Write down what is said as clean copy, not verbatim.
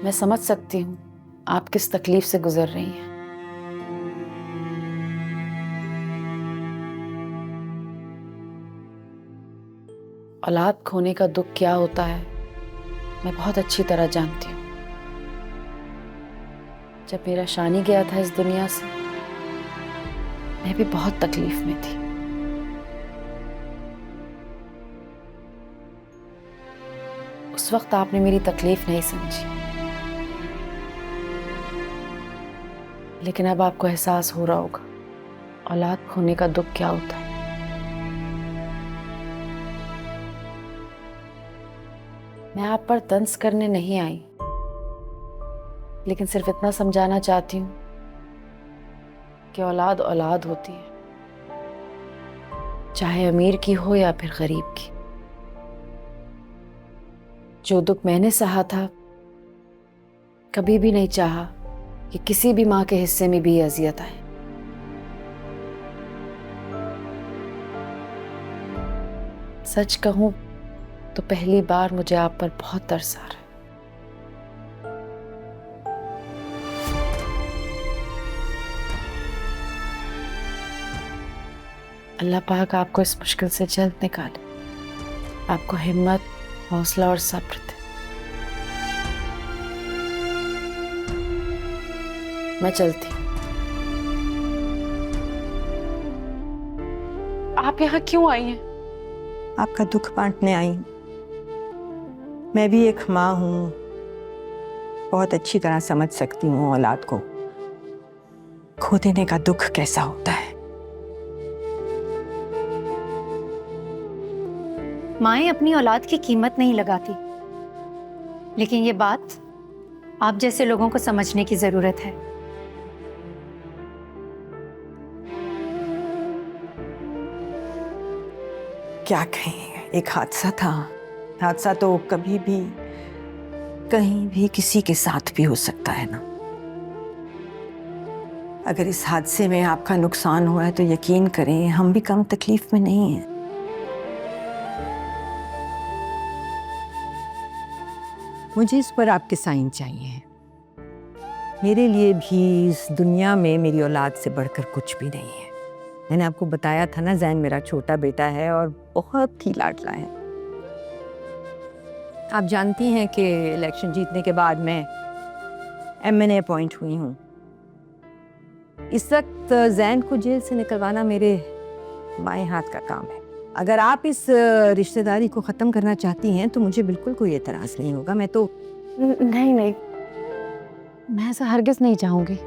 मैं समझ सकती हूँ आप किस तकलीफ से गुजर रही हैं। औलाद खोने का दुख क्या होता है मैं बहुत अच्छी तरह जानती हूँ। जब मेरा शानी गया था इस दुनिया से, मैं भी बहुत तकलीफ में थी। उस वक्त आपने मेरी तकलीफ नहीं समझी, लेकिन अब आपको एहसास हो रहा होगा औलाद खोने का दुख क्या होता है। मैं आप पर तंज करने नहीं आई, लेकिन सिर्फ इतना समझाना चाहती हूँ कि औलाद औलाद होती है, चाहे अमीर की हो या फिर गरीब की। जो दुख मैंने सहा था, कभी भी नहीं चाहा कि किसी भी माँ के हिस्से में भी ये अजियत आए। सच कहूं तो पहली बार मुझे आप पर बहुत तरस आ रहा है। अल्लाह पाक आपको इस मुश्किल से जल्द निकाले, आपको हिम्मत, हौसला और सब्र दे। मैं चलती हूँ। आप यहाँ क्यों आई हैं? आपका दुख बांटने आई। मैं भी एक माँ हूँ, बहुत अच्छी तरह समझ सकती हूँ औलाद को खो देने का दुख कैसा होता है। माएं अपनी औलाद की कीमत नहीं लगाती, लेकिन ये बात आप जैसे लोगों को समझने की जरूरत है। क्या कहें, एक हादसा था। हादसा तो कभी भी कहीं भी किसी के साथ भी हो सकता है ना। अगर इस हादसे में आपका नुकसान हुआ है तो यकीन करें हम भी कम तकलीफ में नहीं हैं। मुझे इस पर आपके साइन चाहिए। मेरे लिए भी इस दुनिया में मेरी औलाद से बढ़कर कुछ भी नहीं है। मैंने आपको बताया था ना, जैन मेरा छोटा बेटा है और बहुत ही लाडला है। आप जानती हैं कि इलेक्शन जीतने के बाद मैं एमएनए अपॉइंट हुई हूँ। इस वक्त जैन को जेल से निकलवाना मेरे बाएं हाथ का काम है। अगर आप इस रिश्तेदारी को ख़त्म करना चाहती हैं तो मुझे बिल्कुल कोई एतराज़ नहीं होगा। मैं तो नहीं, मैं ऐसा हरगिज़ नहीं चाहूंगी।